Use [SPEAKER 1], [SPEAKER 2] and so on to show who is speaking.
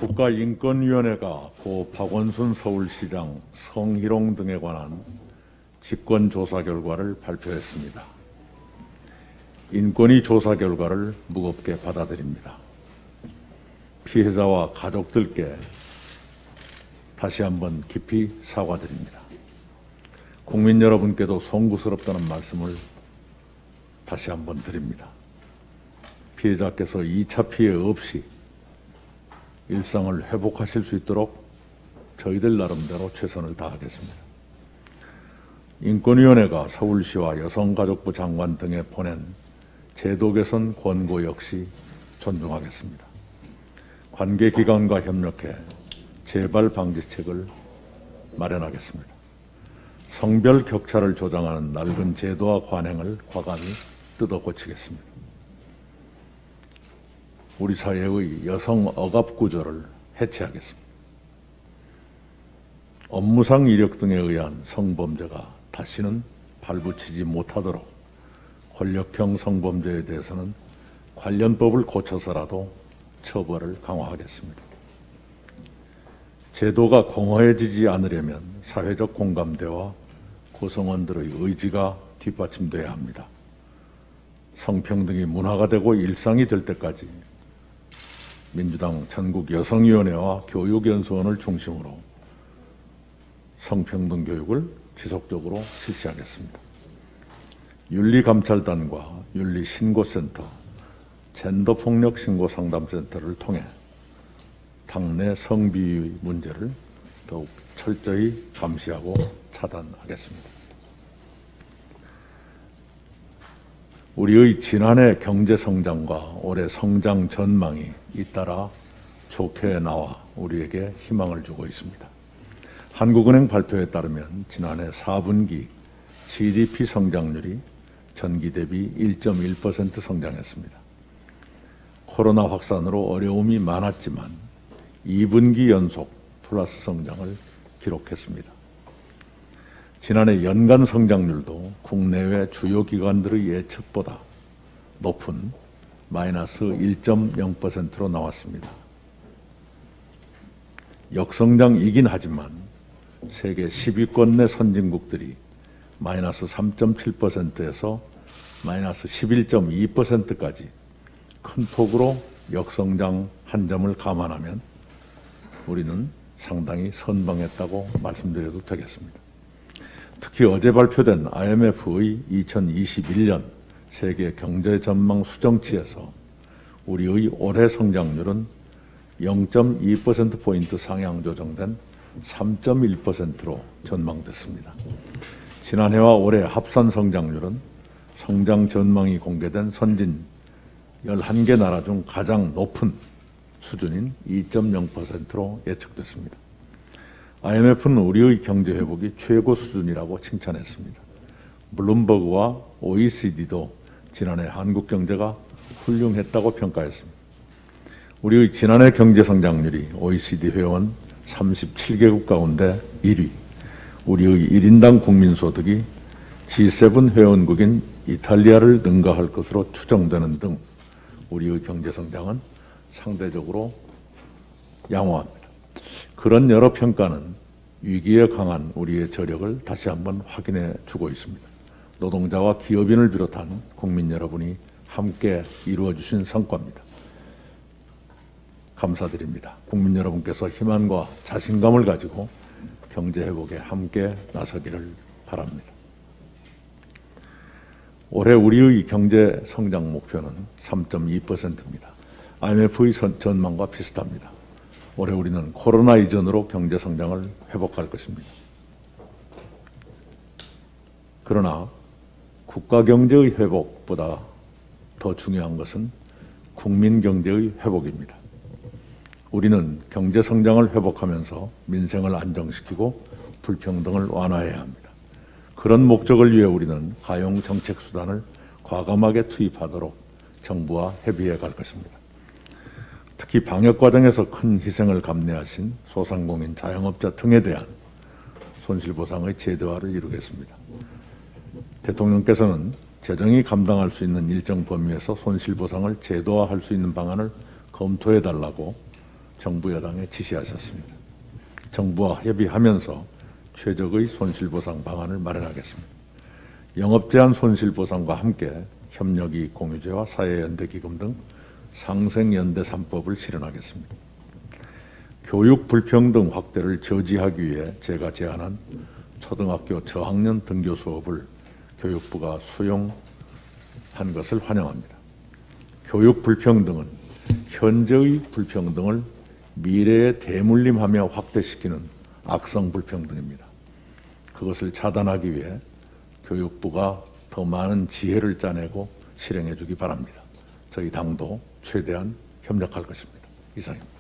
[SPEAKER 1] 국가인권위원회가 고 박원순 서울시장, 성희롱 등에 관한 직권조사 결과를 발표했습니다. 인권위 조사 결과를 무겁게 받아들입니다. 피해자와 가족들께 다시 한번 깊이 사과드립니다. 국민 여러분께도 송구스럽다는 말씀을 다시 한번 드립니다. 피해자께서 2차 피해 없이 일상을 회복하실 수 있도록 저희들 나름대로 최선을 다하겠습니다. 인권위원회가 서울시와 여성가족부 장관 등에 보낸 제도 개선 권고 역시 존중하겠습니다. 관계기관과 협력해 재발 방지책을 마련하겠습니다. 성별 격차를 조장하는 낡은 제도와 관행을 과감히 뜯어 고치겠습니다. 우리 사회의 여성 억압 구조를 해체하겠습니다. 업무상 이력 등에 의한 성범죄가 다시는 발붙이지 못하도록 권력형 성범죄에 대해서는 관련법을 고쳐서라도 처벌을 강화하겠습니다. 제도가 공허해지지 않으려면 사회적 공감대와 구성원들의 의지가 뒷받침돼야 합니다. 성평등이 문화가 되고 일상이 될 때까지 민주당 전국여성위원회와 교육연수원을 중심으로 성평등 교육을 지속적으로 실시하겠습니다. 윤리감찰단과 윤리신고센터, 젠더폭력신고상담센터를 통해 당내 성비위 문제를 더욱 철저히 감시하고 차단하겠습니다. 우리의 지난해 경제성장과 올해 성장 전망이 잇따라 좋게 나와 우리에게 희망을 주고 있습니다. 한국은행 발표에 따르면 지난해 4분기 GDP 성장률이 전기 대비 1.1% 성장했습니다. 코로나 확산으로 어려움이 많았지만 2분기 연속 플러스 성장을 기록했습니다. 지난해 연간 성장률도 국내외 주요 기관들의 예측보다 높은 마이너스 1.0%로 나왔습니다. 역성장이긴 하지만 세계 10위권 내 선진국들이 마이너스 3.7%에서 마이너스 11.2%까지 큰 폭으로 역성장 한 점을 감안하면 우리는 상당히 선방했다고 말씀드려도 되겠습니다. 특히 어제 발표된 IMF의 2021년 세계 경제 전망 수정치에서 우리의 올해 성장률은 0.2%포인트 상향 조정된 3.1%로 전망됐습니다. 지난해와 올해 합산 성장률은 성장 전망이 공개된 선진 11개 나라 중 가장 높은 수준인 2.0%로 예측됐습니다. IMF는 우리의 경제 회복이 최고 수준이라고 칭찬했습니다. 블룸버그와 OECD도 지난해 한국 경제가 훌륭했다고 평가했습니다. 우리의 지난해 경제 성장률이 OECD 회원 37개국 가운데 1위, 우리의 1인당 국민소득이 G7 회원국인 이탈리아를 능가할 것으로 추정되는 등 우리의 경제 성장은 상대적으로 양호합니다. 그런 여러 평가는 위기에 강한 우리의 저력을 다시 한번 확인해 주고 있습니다. 노동자와 기업인을 비롯한 국민 여러분이 함께 이루어 주신 성과입니다. 감사드립니다. 국민 여러분께서 희망과 자신감을 가지고 경제 회복에 함께 나서기를 바랍니다. 올해 우리의 경제 성장 목표는 3.2%입니다. IMF의 전망과 비슷합니다. 올해 우리는 코로나 이전으로 경제 성장을 회복할 것입니다. 그러나 국가 경제의 회복보다 더 중요한 것은 국민 경제의 회복입니다. 우리는 경제 성장을 회복하면서 민생을 안정시키고 불평등을 완화해야 합니다. 그런 목적을 위해 우리는 가용 정책 수단을 과감하게 투입하도록 정부와 협의해 갈 것입니다. 특히 방역 과정에서 큰 희생을 감내하신 소상공인 자영업자 등에 대한 손실보상의 제도화를 이루겠습니다. 대통령께서는 재정이 감당할 수 있는 일정 범위에서 손실보상을 제도화할 수 있는 방안을 검토해달라고 정부 여당에 지시하셨습니다. 정부와 협의하면서 최적의 손실보상 방안을 마련하겠습니다. 영업제한 손실보상과 함께 협력이 공유제와 사회연대기금 등 상생연대 3법을 실현하겠습니다. 교육 불평등 확대를 저지하기 위해 제가 제안한 초등학교 저학년 등교 수업을 교육부가 수용한 것을 환영합니다. 교육 불평등은 현재의 불평등을 미래에 대물림하며 확대시키는 악성 불평등입니다. 그것을 차단하기 위해 교육부가 더 많은 지혜를 짜내고 실행해 주기 바랍니다. 저희 당도 최대한 협력할 것입니다. 이상입니다.